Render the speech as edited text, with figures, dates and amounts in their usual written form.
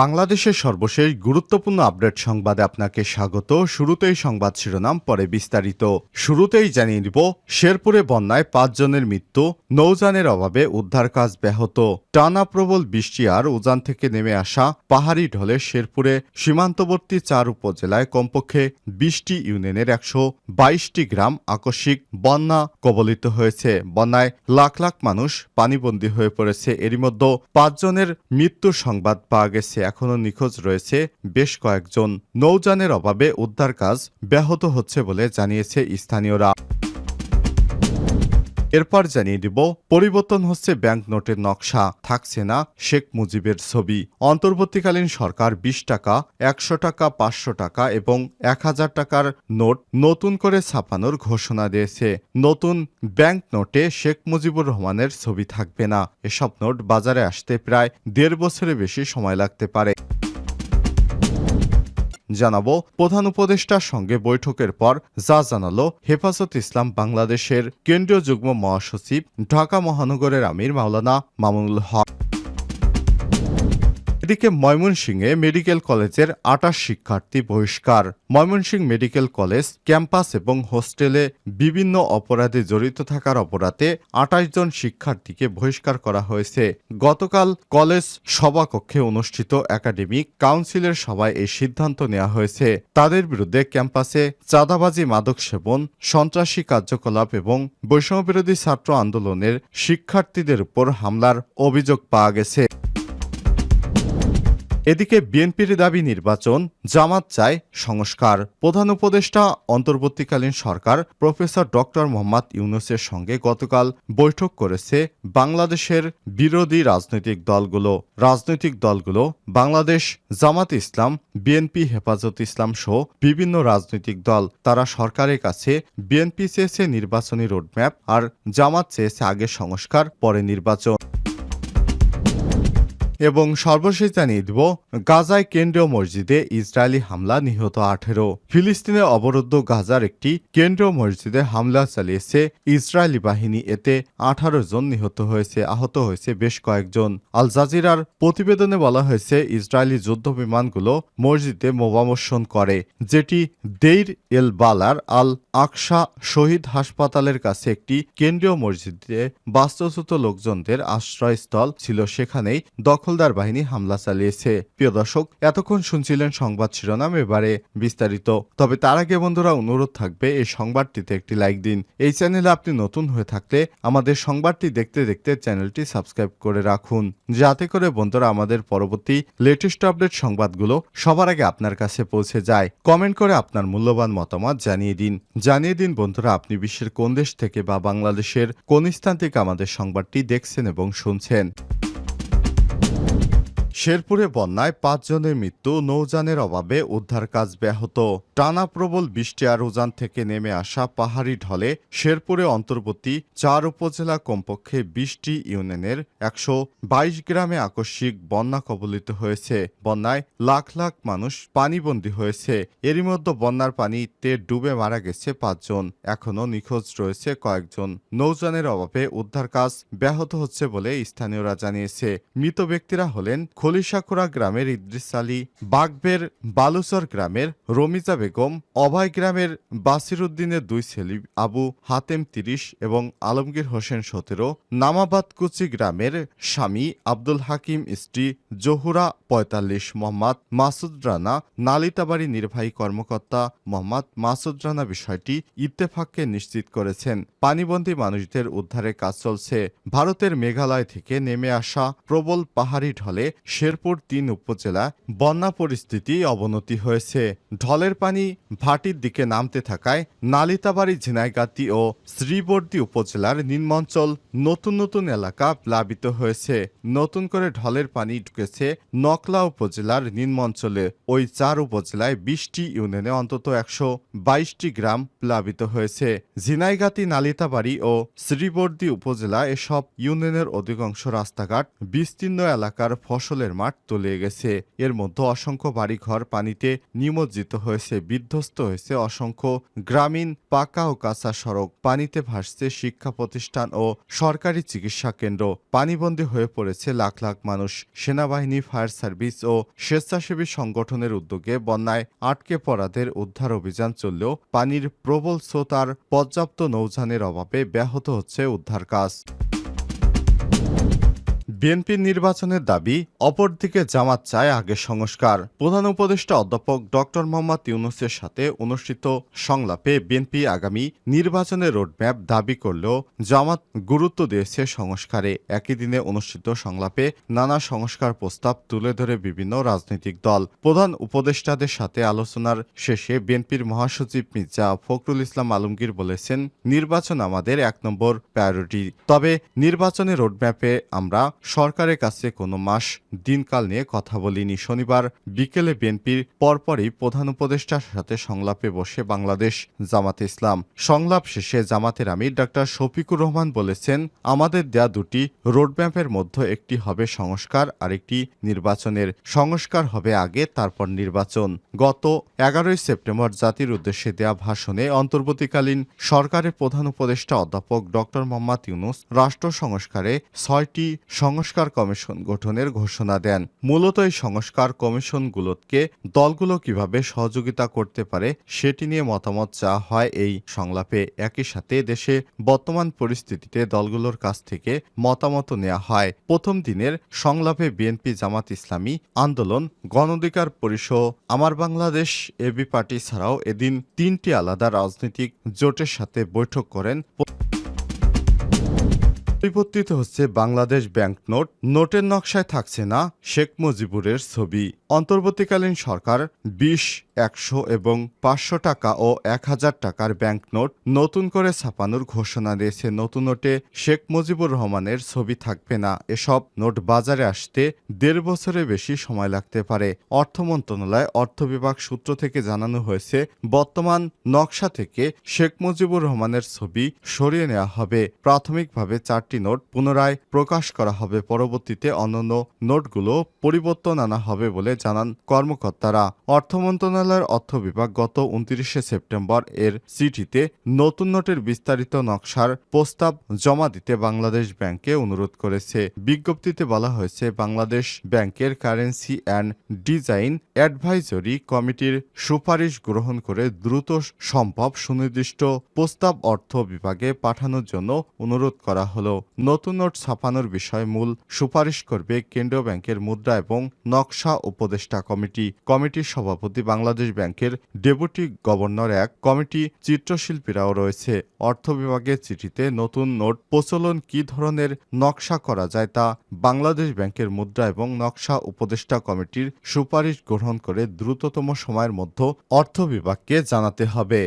বাংলাদেশের সর্বশেষ গুরুত্বপূর্ণ আপডেট সংবাদে আপনাকে স্বাগত। শুরুতেই সংবাদ শিরোনাম, পরে বিস্তারিত। শুরুতেই জানিয়ে দিব, শেরপুরে বন্যায় ৫ জনের মৃত্যু, নৌযানের অভাবে উদ্ধার কাজ ব্যাহত। টানা প্রবল বৃষ্টি আর উজান থেকে নেমে আসা পাহাড়ি ঢলে শেরপুরে সীমান্তবর্তী ৪ উপজেলায় কমপক্ষে ২০টি ইউনিয়নের ১২২টি গ্রাম আকস্মিক বন্যা কবলিত হয়েছে। বন্যায় লাখ লাখ মানুষ পানিবন্দী হয়ে পড়েছে। এরই মধ্যে ৫ জনের মৃত্যুর সংবাদ পাওয়া গেছে। এখনও নিখোঁজ রয়েছে বেশ কয়েকজন। নৌযানের অভাবে উদ্ধার কাজ ব্যাহত হচ্ছে বলে জানিয়েছে স্থানীয়রা। এরপর জানিয়ে দিব, পরিবর্তন হচ্ছে ব্যাংক নোটের নকশা, থাকছে না শেখ মুজিবের ছবি। অন্তর্বর্তীকালীন সরকার ২০ টাকা, ১০০ টাকা, ৫০০ টাকা এবং ১০০০ টাকার নোট নতুন করে ছাপানোর ঘোষণা দিয়েছে। নতুন ব্যাংক নোটে শেখ মুজিবুর রহমানের ছবি থাকবে না। এসব নোট বাজারে আসতে প্রায় ১.৫ বছরের বেশি সময় লাগতে পারে। জানাবো, প্রধান উপদেষ্টার সঙ্গে বৈঠকের পর যা জানালো হেফাজত ইসলাম বাংলাদেশের কেন্দ্রীয় যুগ্ম মহাসচিব ঢাকা মহানগরের আমির মাওলানা মামুনুল হক। এদিকে ময়মনসিংহে মেডিকেল কলেজের ২৮ শিক্ষার্থী বহিষ্কার। ময়মনসিংহ মেডিকেল কলেজ ক্যাম্পাস এবং হোস্টেলে বিভিন্ন অপরাধে জড়িত থাকার অপরাধে ২৮ জন শিক্ষার্থীকে বহিষ্কার করা হয়েছে। গতকাল কলেজ সভাকক্ষে অনুষ্ঠিত একাডেমিক কাউন্সিলের সভায় এই সিদ্ধান্ত নেওয়া হয়েছে। তাদের বিরুদ্ধে ক্যাম্পাসে চাঁদাবাজি, মাদক সেবন, সন্ত্রাসী কার্যকলাপ এবং বৈষম্যবিরোধী ছাত্র আন্দোলনের শিক্ষার্থীদের উপর হামলার অভিযোগ পাওয়া গেছে। এদিকে বিএনপির দাবি নির্বাচন, জামাত চায় সংস্কার। প্রধান উপদেষ্টা অন্তর্বর্তীকালীন সরকার প্রফেসর ডক্টর মোহাম্মদ ইউনূসের সঙ্গে গতকাল বৈঠক করেছে বাংলাদেশের বিরোধী রাজনৈতিক দলগুলো বাংলাদেশ জামাত ইসলাম, বিএনপি, হেফাজত ইসলাম সহ বিভিন্ন রাজনৈতিক দল। তারা সরকারের কাছে বিএনপি চেয়েছে নির্বাচনী রোডম্যাপ আর জামাত চেয়েছে আগে সংস্কার পরে নির্বাচন। এবং সর্বশেষ জানিয়ে দিব, গাজায় কেন্দ্রীয় মসজিদে ইসরায়েলি হামলা, নিহত ১৮। ফিলিস্তিনে অবরুদ্ধ গাজার একটি কেন্দ্রীয় মসজিদে হামলা চালিয়েছে ইসরায়েলি বাহিনী। এতে ১৮ জন নিহত হয়েছে, আহত হয়েছে বেশ কয়েকজন। আল জাজিরার প্রতিবেদনে বলা হয়েছে, ইসরায়েলি যুদ্ধ বিমানগুলো মসজিদে বোমাবর্ষণ করে, যেটি দেইর এল বালার আল আকসা শহীদ হাসপাতালের কাছে একটি কেন্দ্রীয় মসজিদে বাস্তুচ্যুত লোকজনদের আশ্রয়স্থল ছিল। সেখানেই দখলদার বাহিনী হামলা চালিয়েছে। প্রিয় দর্শক, এতক্ষণ শুনছিলেন সংবাদ শিরোনাম, এবারে বিস্তারিত। তবে তার আগে বন্ধুরা, অনুরোধ থাকবে এই সংবাদটিতে একটি লাইক দিন। এই চ্যানেলে আপনি নতুন হয়ে থাকলে আমাদের সংবাদটি দেখতে দেখতে চ্যানেলটি সাবস্ক্রাইব করে রাখুন, যাতে করে বন্ধুরা আমাদের পরবর্তী লেটেস্ট আপডেট সংবাদগুলো সবার আগে আপনার কাছে পৌঁছে যায়। কমেন্ট করে আপনার মূল্যবান মতামত জানিয়ে দিন বন্ধুরা, আপনি বিশ্বের কোন দেশ থেকে বা বাংলাদেশের কোন স্থান থেকে আমাদের সংবাদটি দেখছেন এবং শুনছেন। শেরপুরে বন্যায় ৫ জনের মৃত্যু, নৌযানের অভাবে উদ্ধার কাজ ব্যাহত। টানা প্রবল বৃষ্টি আর উজান থেকে নেমে আসা পাহাড়ি ঢলে শেরপুরে অন্তর্বর্তী ৪ উপজেলা কমপক্ষে ২০টি ইউনিয়নের ১২২ গ্রামে আকস্মিক বন্যা কবলিত হয়েছে। বন্যায় লাখ লাখ মানুষ পানিবন্দী হয়েছে। এরই মধ্যে বন্যার পানিতে ডুবে মারা গেছে ৫ জন। এখনও নিখোঁজ রয়েছে কয়েকজন। নৌযানের অভাবে উদ্ধার কাজ ব্যাহত হচ্ছে বলে স্থানীয়রা জানিয়েছে। মৃত ব্যক্তিরা হলেন খলিশাকুড়া গ্রামের ইদ্রিস আলী, বাগবের বালুচর গ্রামের রমিজা বেগম, অভয় গ্রামের বাসির উদ্দিনের ২ ছেলে আবু হাতেম ৩০ এবং আলমগীর হোসেন ১৭, নামাবাদকুচি গ্রামের স্বামী আব্দুল হাকিম, স্ত্রী জহুরা ৪৫, মোহাম্মদ মাসুদ রানা, নালিতাবাড়ি নির্বাহী কর্মকর্তা মোহাম্মদ মাসুদ রানা বিষয়টি ইত্তেফাককে নিশ্চিত করেছেন। পানিবন্দী মানুষদের উদ্ধারের কাজ চলছে। ভারতের মেঘালয় থেকে নেমে আসা প্রবল পাহাড়ি ঢলে শেরপুর ৩ উপজেলা বন্যা পরিস্থিতি অবনতি হয়েছে। ঢলের পানি ভাটির দিকে নামতে থাকায় নালিতাবাড়ি, ঝিনাইগাতি ও শ্রীবর্দী উপজেলার নিম্নাঞ্চল নতুন এলাকা প্লাবিত হয়েছে। নতুন করে ঢলের পানি ঢুকেছে নকলা উপজেলার নিম্নাঞ্চলে। ওই ৪ উপজেলায় ২০টি ইউনিয়নে অন্তত ১২২টি গ্রাম প্লাবিত হয়েছে। ঝিনাইগাতি, নালিতাবাড়ি ও শ্রীবর্দী উপজেলা এসব ইউনিয়নের অধিকাংশ রাস্তাঘাট, বিস্তীর্ণ এলাকার ফসলের মাঠ তলিয়ে গেছে। এর মধ্যে অসংখ্য বাড়িঘর পানিতে নিমজ্জিত হয়েছে। বিধ্বস্ত হয়েছে অসংখ্য গ্রামীণ পাকা ও কাঁচা সড়ক, পানিতে ভাসছে শিক্ষা প্রতিষ্ঠান ও সরকারি চিকিৎসা কেন্দ্র, পানিবন্দী হয়ে পড়েছে লাখ লাখ মানুষ। সেনাবাহিনী, ফায়ার সার্ভিস ও স্বেচ্ছাসেবী সংগঠনের উদ্যোগে বন্যায় আটকে পড়াদের উদ্ধার অভিযান চললেও পানির প্রবল স্রোত আর পর্যাপ্ত নৌযানের অভাবে ব্যাহত হচ্ছে উদ্ধার কাজ। বিএনপির নির্বাচনের দাবি, অপরদিকে জামাত চায় আগের সংস্কার। প্রধান উপদেষ্টা অধ্যাপক ডক্টর মোহাম্মদ ইউনূসের সাথে অনুষ্ঠিত সংলাপে বিএনপি আগামী নির্বাচনের রোডম্যাপ দাবি করলেও জামাত গুরুত্ব দিয়েছে সংস্কারে। একই দিনে অনুষ্ঠিত সংলাপে নানা সংস্কার প্রস্তাব তুলে ধরে বিভিন্ন রাজনৈতিক দল। প্রধান উপদেষ্টাদের সাথে আলোচনার শেষে বিএনপির মহাসচিব মির্জা ফখরুল ইসলাম আলমগীর বলেছেন, নির্বাচন আমাদের ১ নম্বর প্রায়োরিটি। তবে নির্বাচনের রোডম্যাপে আমরা সরকারের কাছে কোনো মাস দিনকাল নিয়ে কথা বলিনি। শনিবার বিকেলে বিএনপির পরপরই প্রধান উপদেষ্টার সাথে সংলাপে বসে বাংলাদেশ জামাতে ইসলাম। সংলাপ শেষে জামাতের আমির ডাক্তার শফিকুর রহমান বলেছেন, আমাদের দেয়া দুটি রোডম্যাপের মধ্যে একটি হবে সংস্কার, আরেকটি নির্বাচনের। সংস্কার হবে আগে, তারপর নির্বাচন। গত ১১ই সেপ্টেম্বর জাতির উদ্দেশ্যে দেয়া ভাষণে অন্তর্বর্তীকালীন সরকারের প্রধান উপদেষ্টা অধ্যাপক ডক্টর মোহাম্মদ ইউনূস রাষ্ট্র সংস্কারে ৬টি সংস্কার কমিশন গঠনের ঘোষণা দেন। মূলত এই সংস্কার কমিশনগুলোকে দলগুলো কিভাবে সহযোগিতা করতে পারে সেটি নিয়ে মতামত চাওয়া হয় এই সংলাপে। একই সাথে দেশে বর্তমান পরিস্থিতিতে দলগুলোর কাছ থেকে মতামত নেওয়া হয়। প্রথম দিনের সংলাপে বিএনপি, জামাত ইসলামী আন্দোলন, গণ অধিকার পরিষদ, আমার বাংলাদেশ এবি পার্টি ছাড়াও এদিন ৩টি আলাদা রাজনৈতিক জোটের সাথে বৈঠক করেন। পরিবর্তিত হচ্ছে বাংলাদেশ ব্যাংক নোট, নোটের নকশায় থাকছে না শেখ মুজিবুরের ছবি। অন্তর্বর্তীকালীন সরকার ২০, ১০০ এবং ৫০০ টাকা ও ১০০০ টাকার ব্যাংক নোট নতুন করে ছাপানোর ঘোষণা দিয়েছে। নতুন নোটে শেখ মুজিবুর রহমানের ছবি থাকবে না। এসব নোট বাজারে আসতে ১.৫ বছরের বেশি সময় লাগতে পারে। অর্থ মন্ত্রণালয়, অর্থ বিভাগ সূত্র থেকে জানানো হয়েছে, বর্তমান নকশা থেকে শেখ মুজিবুর রহমানের ছবি সরিয়ে নেওয়া হবে। প্রাথমিকভাবে ৪টি নোট পুনরায় প্রকাশ করা হবে। পরবর্তীতে অন্যান্য নোটগুলো পরিবর্তন আনা হবে বলে জানান কর্মকর্তারা। অর্থ মন্ত্রণালয়ের অর্থ বিভাগ গত ২৯শে সেপ্টেম্বর এর চিঠিতে নতুন নোটের বিস্তারিত নকশার প্রস্তাব জমা দিতে বাংলাদেশ ব্যাংককে অনুরোধ করেছে। বিজ্ঞপ্তিতে বলা হয়েছে, বাংলাদেশ ব্যাংকের কারেন্সি অ্যান্ড ডিজাইন অ্যাডভাইজরি কমিটির সুপারিশ গ্রহণ করে দ্রুত সম্ভব সুনির্দিষ্ট প্রস্তাব অর্থ বিভাগে পাঠানোর জন্য অনুরোধ করা হলো। নতুন নোট ছাপানোর বিষয়ে মূল সুপারিশ করবে কেন্দ্রীয় ব্যাংকের মুদ্রা এবং নকশা উপদেষ্টা কমিটি। কমিটির সভাপতি বাংলাদেশ ব্যাংকের ডেপুটি গভর্নর। এক কমিটি চিত্রশিল্পীরাও রয়েছে। অর্থ বিভাগের চিঠিতে নতুন নোট প্রচলন কী ধরনের নকশা করা যায় তা বাংলাদেশ ব্যাংকের মুদ্রা এবং নকশা উপদেষ্টা কমিটির সুপারিশ গ্রহণ করে দ্রুততম সময়ের মধ্যে অর্থ বিভাগকে জানাতে হবে।